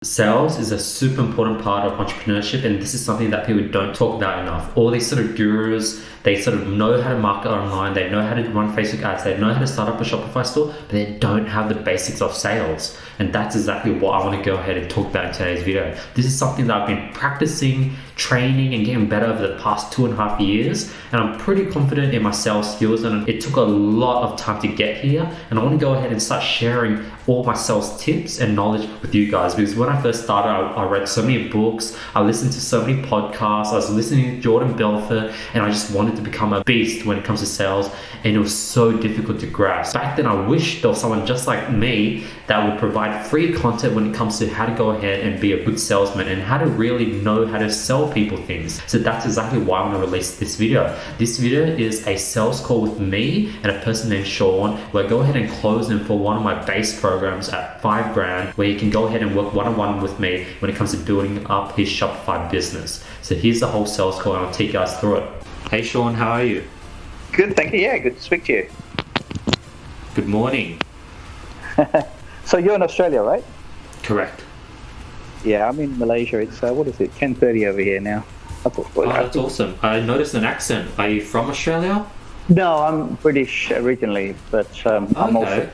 Sales is a super important part of entrepreneurship, and this is something that people don't talk about enough. All these sort of gurus, they sort of know how to market online, they know how to run Facebook ads, they know how to start up a Shopify store, but they don't have the basics of sales. And that's exactly what I want to go ahead and talk about in today's video. This is something that I've been practicing, training, and getting better over the past 2.5 years, and I'm pretty confident in my sales skills, and it took a lot of time to get here. And I want to go ahead and start sharing all my sales tips and knowledge with you guys, because when I first started, I read so many books, I listened to so many podcasts, I was listening to Jordan Belfort, and I just wanted to become a beast when it comes to sales, and it was so difficult to grasp. Back then, I wish there was someone just like me that would provide free content when it comes to how to go ahead and be a good salesman and how to really know how to sell people things. So that's exactly why I want to release this video. This video is a sales call with me and a person named Sean, where I go ahead and close him for one of my base programs at $5,000, where you can go ahead and work one-on-one with me when it comes to building up his Shopify business. So here's the whole sales call, and I'll take you guys through it. Hey Sean, how are you? Good, thank you. Yeah, good to speak to you. Good morning. So you're in Australia, right? Correct. Yeah, I'm in Malaysia. It's, what is it, 10:30 over here now. That's awesome. I noticed an accent. Are you from Australia? No, I'm British originally, but I'm also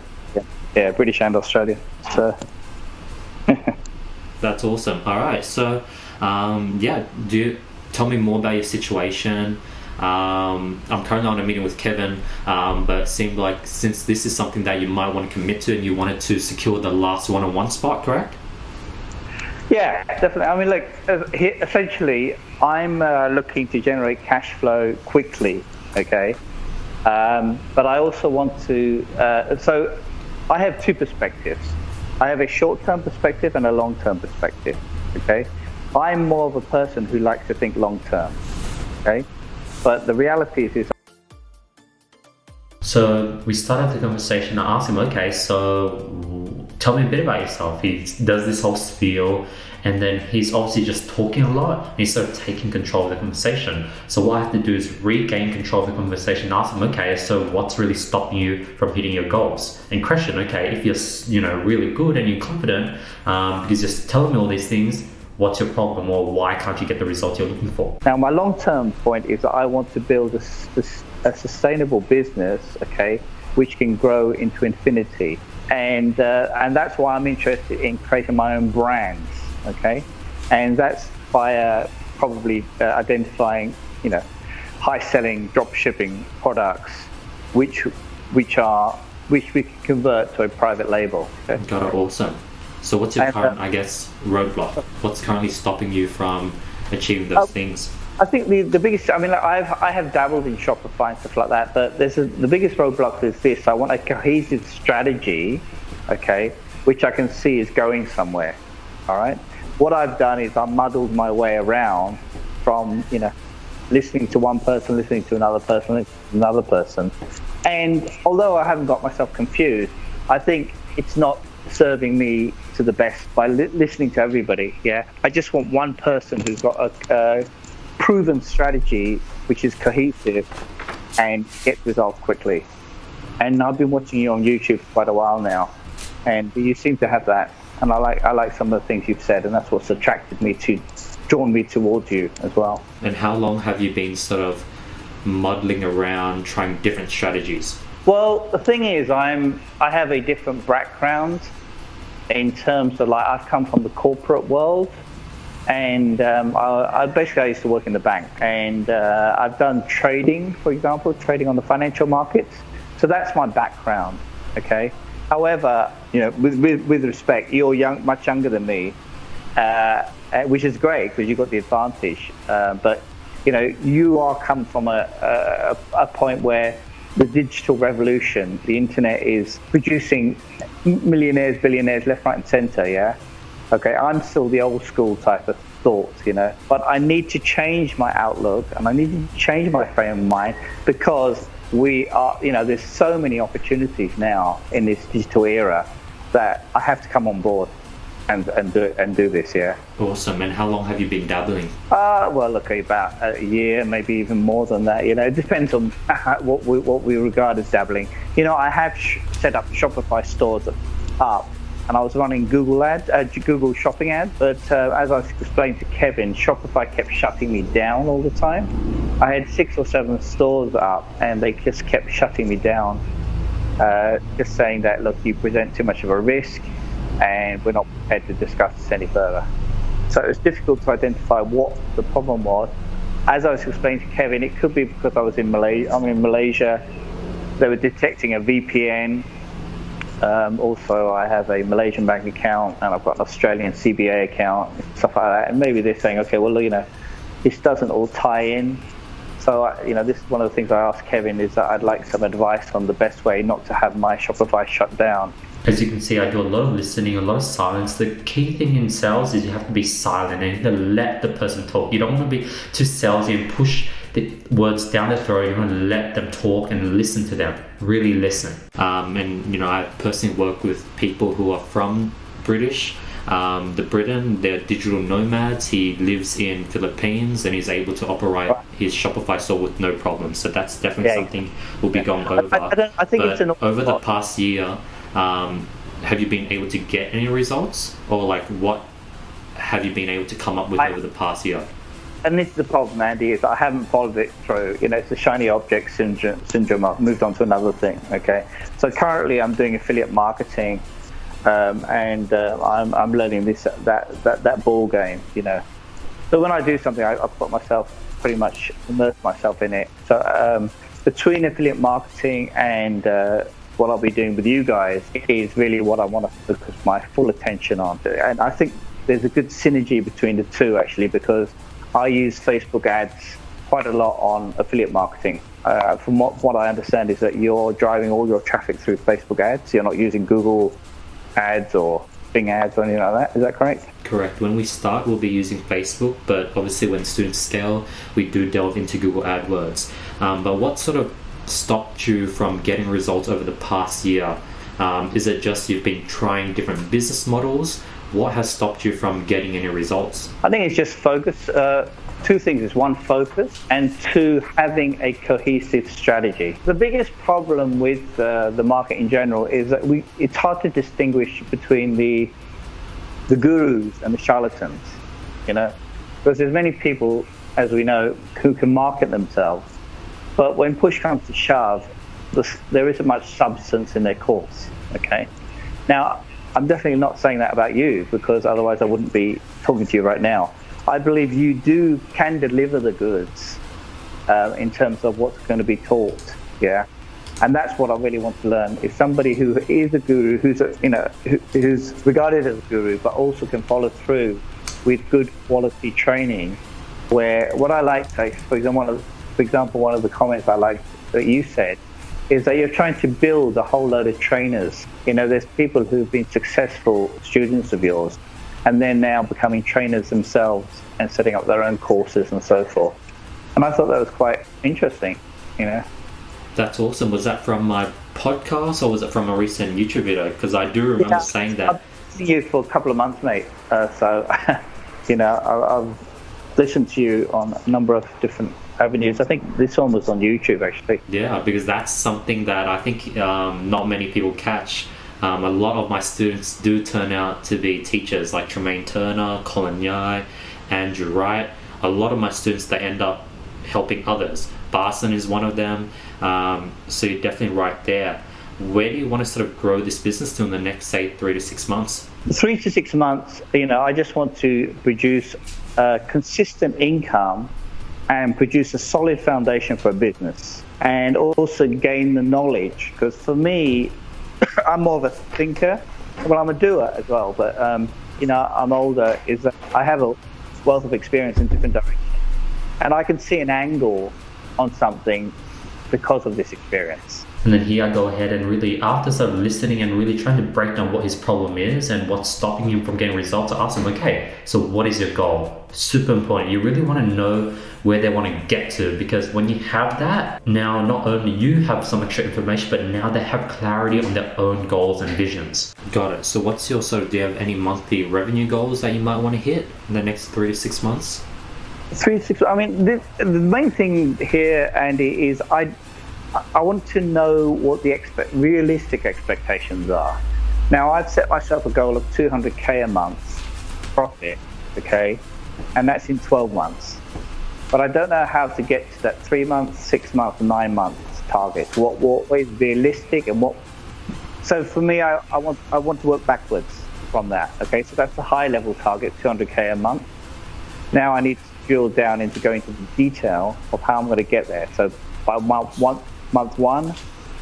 British and Australian. So. That's awesome. All right. So, do you tell me more about your situation? I'm currently on a meeting with Kevin, but it seemed like since this is something that you might want to commit to and you wanted to secure the last one-on-one spot, correct? Yeah, definitely. I mean, essentially, I'm looking to generate cash flow quickly, okay? But I also want to, so I have two perspectives. I have a short-term perspective and a long-term perspective, okay? I'm more of a person who likes to think long-term, okay? But the reality is... So we started the conversation. I asked him, okay, so tell me a bit about yourself. He does this whole spiel, and then he's obviously just talking a lot, and he's sort of taking control of the conversation. So what I have to do is regain control of the conversation, ask him, okay, so what's really stopping you from hitting your goals? And question, okay, if you're really good and you're confident, because just telling me all these things, what's your problem, or why can't you get the results you're looking for? Now, my long-term point is that I want to build a sustainable business, okay, which can grow into infinity. And that's why I'm interested in creating my own brands, okay? And that's via probably identifying, high-selling drop shipping products, which we can convert to a private label. Okay? Got it. Awesome. So what's your current, roadblock? What's currently stopping you from achieving those things? I think the biggest, I have dabbled in Shopify and stuff like that, but the biggest roadblock is this. I want a cohesive strategy, okay, which I can see is going somewhere, all right? What I've done is I've muddled my way around from, listening to one person, listening to another person. And although I haven't got myself confused, I think it's not serving me to the best by listening to everybody. I just want one person who's got a proven strategy which is cohesive and get results quickly. And I've been watching you on YouTube for quite a while now, and you seem to have that, and I like some of the things you've said, and that's what's drawn me towards you as well. And how long have you been sort of muddling around trying different strategies? Well, the thing is, I have a different background in terms of I've come from the corporate world, and I used to work in the bank, and I've done trading, for example, trading on the financial markets. So that's my background, okay? However, with respect, you're much younger than me, which is great because you've got the advantage. But you are come from a point where the digital revolution, the internet is producing millionaires, billionaires left, right, and center. Yeah. Okay. I'm still the old school type of thought, but I need to change my outlook, and I need to change my frame of mind, because we are, there's so many opportunities now in this digital era that I have to come on board and do this. Yeah. Awesome. And how long have you been dabbling? Well, look, about a year, maybe even more than that. It depends on what we regard as dabbling. I have set up Shopify stores up and I was running Google shopping ads. But as I explained to Kevin, Shopify kept shutting me down all the time. I had 6 or 7 stores up, and they just kept shutting me down, just saying that, look, you present too much of a risk, and we're not prepared to discuss this any further. So it was difficult to identify what the problem was. As I was explaining to Kevin, it could be because I was in Malaysia. I'm in Malaysia. They were detecting a VPN. Also, I have a Malaysian bank account, and I've got an Australian CBA account, stuff like that. And maybe they're saying, okay, well, this doesn't all tie in. So, this is one of the things I asked Kevin, is that I'd like some advice on the best way not to have my Shopify shut down. As you can see, I do a lot of listening, a lot of silence. The key thing in sales is you have to be silent and you have to let the person talk. You don't want to be too salesy and push the words down their throat. You want to let them talk and listen to them. Really listen. I personally work with people who are from Britain. They're digital nomads. He lives in Philippines and he's able to operate his Shopify store with no problem. So that's definitely something we'll be going over. I think it's over the past year, have you been able to get any results, or what have you been able to come up with over the past year? And this is the problem, Andy, is I haven't followed it through. It's the shiny object syndrome. I've moved on to another thing. Okay, so currently I'm doing affiliate marketing, and I'm learning that ball game. So when I do something, I put myself pretty much immerse myself in it. So between affiliate marketing and what I'll be doing with you guys is really what I want to focus my full attention on. And I think there's a good synergy between the two, actually, because I use Facebook ads quite a lot on affiliate marketing. From what I understand is that you're driving all your traffic through Facebook ads. You're not using Google ads or Bing ads or anything like that. Is that correct? Correct. When we start, we'll be using Facebook, but obviously when students scale, we do delve into Google AdWords. But what sort of stopped you from getting results over the past year? Is it just you've been trying different business models? What has stopped you from getting any results? I think it's just focus. 2 things is 1, focus, and 2, having a cohesive strategy. The biggest problem with the market in general is that it's hard to distinguish between the gurus and the charlatans, because there's many people, as we know, who can market themselves. But when push comes to shove, there isn't much substance in their course, okay? Now, I'm definitely not saying that about you, because otherwise I wouldn't be talking to you right now. I believe you can deliver the goods in terms of what's going to be taught, yeah? And that's what I really want to learn. If somebody who is a guru, who's regarded as a guru, but also can follow through with good quality training, where what I like to say, for example, one of the comments I liked that you said is that you're trying to build a whole load of trainers. There's people who've been successful students of yours, and they're now becoming trainers themselves and setting up their own courses and so forth. And I thought that was quite interesting, That's awesome. Was that from my podcast or was it from a recent YouTube video? Because I do remember saying that. I've seen you for a couple of months, mate. So, I've listened to you on a number of different avenues. I think this one was on YouTube, actually. Yeah, because that's something that I think not many people catch. A lot of my students do turn out to be teachers, like Tremaine Turner, Colin Yai, Andrew Wright. A lot of my students, they end up helping others. Barson is one of them. So you're definitely right there. Where do you want to sort of grow this business to in the next, say, 3 to 6 months? 3 to 6 months, I just want to produce consistent income and produce a solid foundation for a business, and also gain the knowledge. Because for me, I'm more of a thinker. Well, I'm a doer as well, but I'm older. Is that I have a wealth of experience in different directions, and I can see an angle on something because of this experience. And then here I go ahead and really, after sort of listening and really trying to break down what his problem is and what's stopping him from getting results, I ask him, okay, so what is your goal? Super important. You really want to know where they want to get to, because when you have that, now not only you have some extra information, but now they have clarity on their own goals and visions. Got it. So what's your do you have any monthly revenue goals that you might want to hit in the next 3 to 6 months? 3 to 6, the main thing here, Andy, is I want to know what the realistic expectations are. Now, I've set myself a goal of 200K a month profit, okay, and that's in 12 months. But I don't know how to get to that 3 months, 6 months, 9 months target. What is realistic and what? So for me, I want to work backwards from that. Okay, so that's the high level target, 200K a month. Now I need to drill down into going into the detail of how I'm going to get there. So by month one,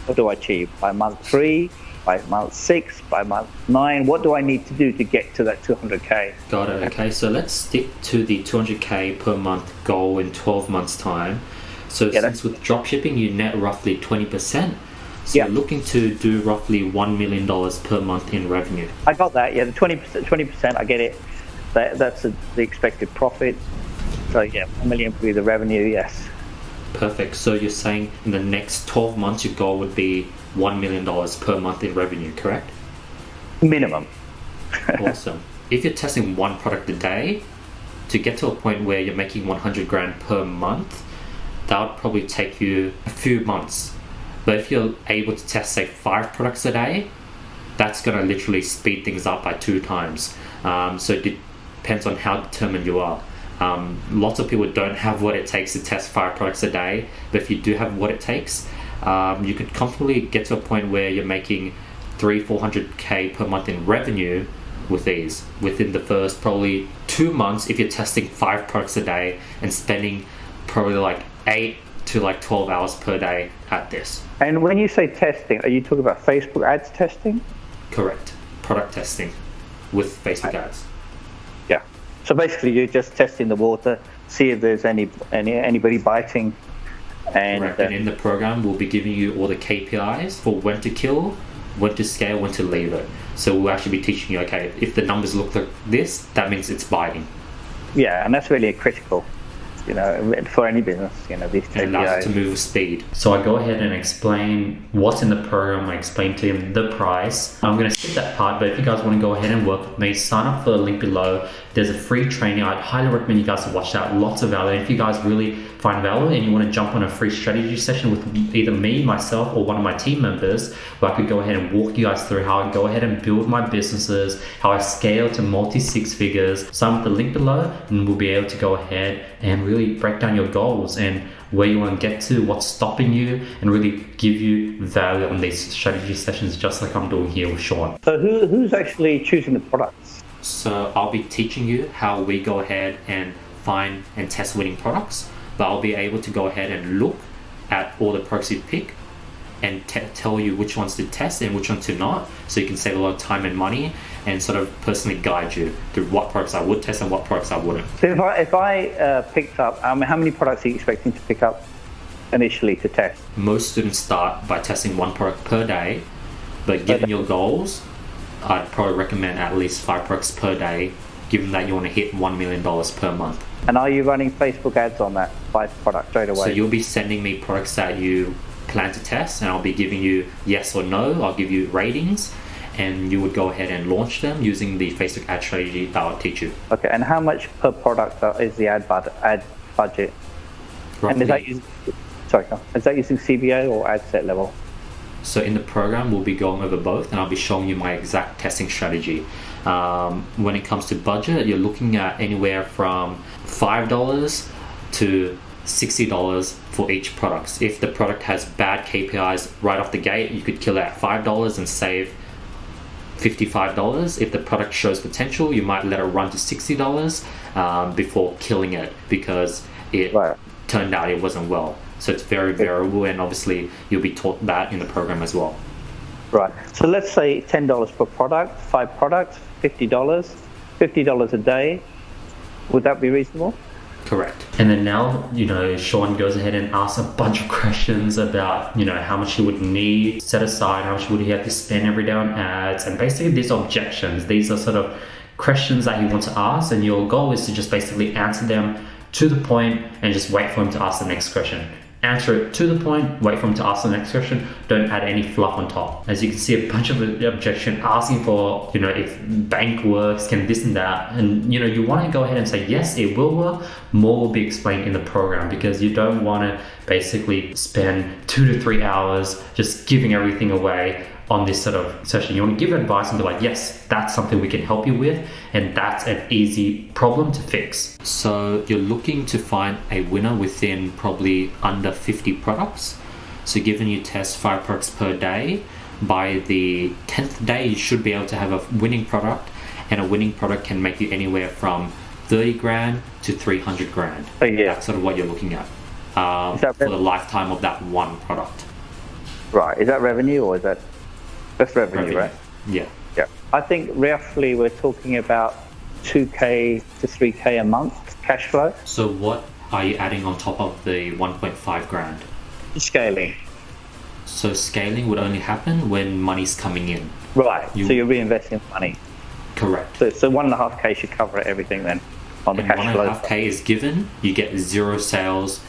what do I achieve? By month 3, by month 6, by month 9, what do I need to do to get to that 200K? Got it. Okay, so let's stick to the 200K per month goal in 12 months time. So since with dropshipping you net roughly 20%, so you're looking to do roughly $1 million per month in revenue. I got that. Yeah, the 20%, I get it. That's the expected profit. So yeah, $1 million would be the revenue. Yes. Perfect. So you're saying in the next 12 months your goal would be $1 million per month in revenue, correct? Minimum. Awesome. If you're testing one product a day, to get to a point where you're making 100 grand per month, that would probably take you a few months. But if you're able to test, say, 5 products a day, that's going to literally speed things up by 2 times. So it depends on how determined you are. Lots of people don't have what it takes to test 5 products a day, but if you do have what it takes, you could comfortably get to a point where you're making 300-400K per month in revenue with these within the first probably 2 months if you're testing 5 products a day and spending probably like 8 to like 12 hours per day at this. And when you say testing, are you talking about Facebook ads testing? Correct. Product testing with Facebook ads. Yeah. So basically you're just testing the water, see if there's anybody biting. And, correct. And in the program we'll be giving you all the KPIs for when to kill, when to scale, when to leave it. So we'll actually be teaching you, okay, if the numbers look like this, that means it's biting. Yeah, and that's really critical, for any business, these KPIs. It allows you to move with speed. So I go ahead and explain what's in the program. I explain to him the price. I'm going to skip that part, but if you guys want to go ahead and work with me, sign up for the link below. There's a free training. I'd highly recommend you guys to watch that. Lots of value. And if you guys really find value and you want to jump on a free strategy session with either me, myself, or one of my team members, where I could go ahead and walk you guys through how I go ahead and build my businesses, how I scale to multi-6 figures, sign up the link below and we'll be able to go ahead and really break down your goals and where you want to get to, what's stopping you, and really give you value on these strategy sessions just like I'm doing here with Sean. So who's actually choosing the products? So I'll be teaching you how we go ahead and find and test winning products, but I'll be able to go ahead and look at all the products you pick and tell you which ones to test and which ones to not, so you can save a lot of time and money and sort of personally guide you through what products I would test and what products I wouldn't. So if I picked up, how many products are you expecting to pick up initially to test? Most students start by testing 1 product per day, but given your goals, I'd probably recommend at least 5 products per day, given that you want to hit $1 million per month. And are you running Facebook ads on that 5 products straight away? So you'll be sending me products that you plan to test, and I'll be giving you yes or no. I'll give you ratings, and you would go ahead and launch them using the Facebook ad strategy that I'll teach you. Okay, and how much per product is the ad budget? Roughly, and is that using CBO or ad set level? So in the program, we'll be going over both, and I'll be showing you my exact testing strategy. When it comes to budget, you're looking at anywhere from $5 to $60 for each product. If the product has bad KPIs right off the gate, you could kill it at $5 and save $55. If the product shows potential, you might let it run to $60 before killing it because it turned out it wasn't well. So it's very variable, and obviously you'll be taught that in the program as well. Right. So let's say $10 per product, 5 products, $50 a day. Would that be reasonable? Correct. And then now, Sean goes ahead and asks a bunch of questions about, how much he would need set aside, how much would he have to spend every day on ads, and basically these objections. These are sort of questions that he wants to ask, and your goal is to just basically answer them to the point and just wait for him to ask the next question. Answer it to the point, wait for him to ask the next question, don't add any fluff on top. As you can see, a bunch of objection asking for, if bank works, can this and that. And, you want to go ahead and say, yes, it will work. More will be explained in the program because you don't want to basically spend 2 to 3 hours just giving everything away on this sort of session. You want to give advice and be like, yes, that's something we can help you with, and that's an easy problem to fix. So you're looking to find a winner within probably under 50 products. So given you test 5 products per day, by the 10th day you should be able to have a winning product, and a winning product can make you anywhere from 30 grand to 300 grand. Oh, yeah. That's sort of what you're looking at for the lifetime of that one product. Right. Is that revenue or is that that's revenue, right? Yeah. Yeah. I think roughly we're talking about 2K to 3K a month cash flow. So what are you adding on top of the 1.5 grand? Scaling. So scaling would only happen when money's coming in. Right. So you're reinvesting money. Correct. So 1.5K should cover everything then on the cash flow. 1.5K is given, you get 0 sales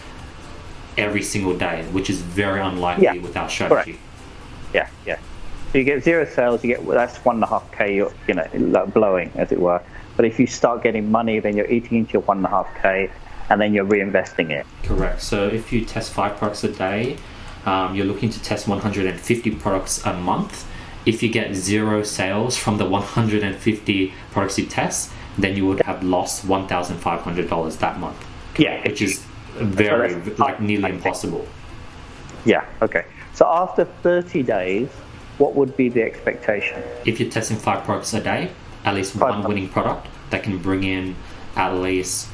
every single day, which is very unlikely with our strategy. Correct. Yeah. So you get 0 sales, that's 1.5K, you're blowing, as it were. But if you start getting money, then you're eating into your 1.5K, and then you're reinvesting it. Correct. So if you test 5 products a day, you're looking to test 150 products a month. If you get 0 sales from the 150 products you test, then you would have lost $1,500 that month. Yeah. Which is very, nearly impossible. Yeah, okay. So after 30 days, what would be the expectation? If you're testing 5 products a day, at least one winning product that can bring in at least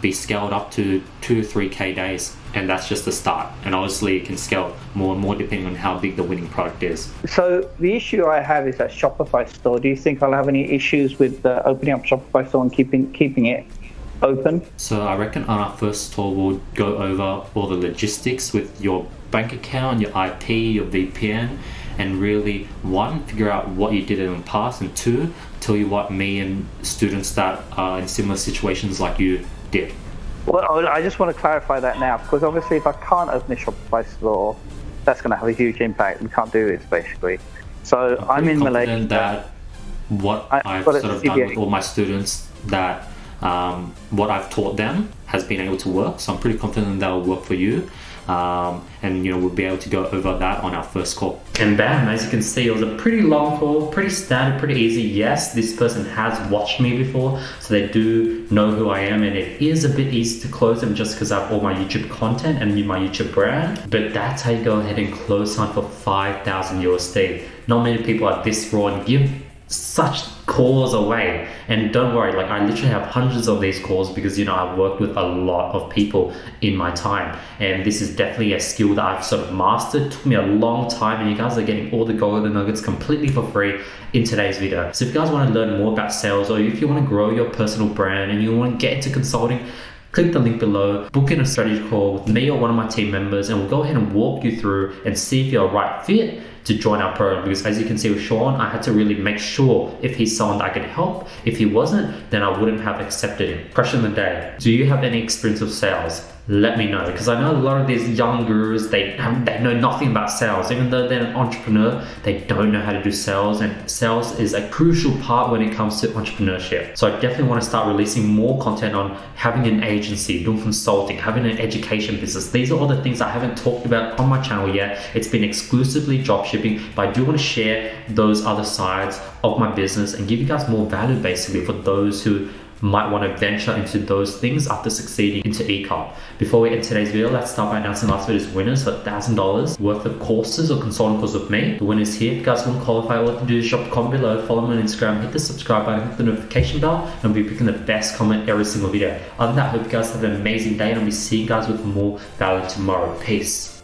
be scaled up to 2 to 3K days. And that's just the start. And obviously it can scale more and more depending on how big the winning product is. So the issue I have is that Shopify store. Do you think I'll have any issues with opening up Shopify store and keeping it open? So I reckon on our first store we'll go over all the logistics with your bank account, your IP, your VPN, and really, 1, figure out what you did in the past, and 2, tell you what me and students that are in similar situations like you did. Well, I just want to clarify that now, because obviously if I can't open a Shopify store, that's going to have a huge impact. We can't do this, basically. So I'm in Malaysia. That what I've sort of done with all my students, that what I've taught them has been able to work. So I'm pretty confident that will work for you. And we'll be able to go over that on our first call. And bam, as you can see, it was a pretty long call, pretty standard, pretty easy. Yes, this person has watched me before, so they do know who I am, and it is a bit easy to close them just because I have all my YouTube content and my YouTube brand. But that's how you go ahead and close someone for 5,000 USD. Not many people are this raw and give such calls away. And don't worry, I literally have hundreds of these calls because I've worked with a lot of people in my time, and this is definitely a skill that I've sort of mastered. It took me a long time, and you guys are getting all the golden nuggets completely for free in today's video. So if you guys want to learn more about sales, or if you want to grow your personal brand and you want to get into consulting, click the link below, book in a strategy call with me or one of my team members, and we'll go ahead and walk you through and see if you're a right fit to join our program. Because as you can see with Sean, I had to really make sure if he's someone that I could help. If he wasn't, then I wouldn't have accepted him. Question of the day: do you have any experience of sales? Let me know, because I know a lot of these young gurus, they know nothing about sales. Even though they're an entrepreneur, they don't know how to do sales, and sales is a crucial part when it comes to entrepreneurship. So I definitely want to start releasing more content on having an agency, doing consulting, having an education business. These are all the things I haven't talked about on my channel yet. It's been exclusively dropshipping, but I do want to share those other sides of my business and give you guys more value, basically, for those who might want to venture into those things after succeeding into e-com. Before we end today's video, let's start by announcing last video's winners for $1,000 worth of courses or consulting courses with me. The winner's here. If you guys want to qualify, all you have to do is shop the comment below, follow me on Instagram, hit the subscribe button, hit the notification bell, and I'll be picking the best comment every single video. Other than that, I hope you guys have an amazing day, and I'll be seeing you guys with more value tomorrow. Peace.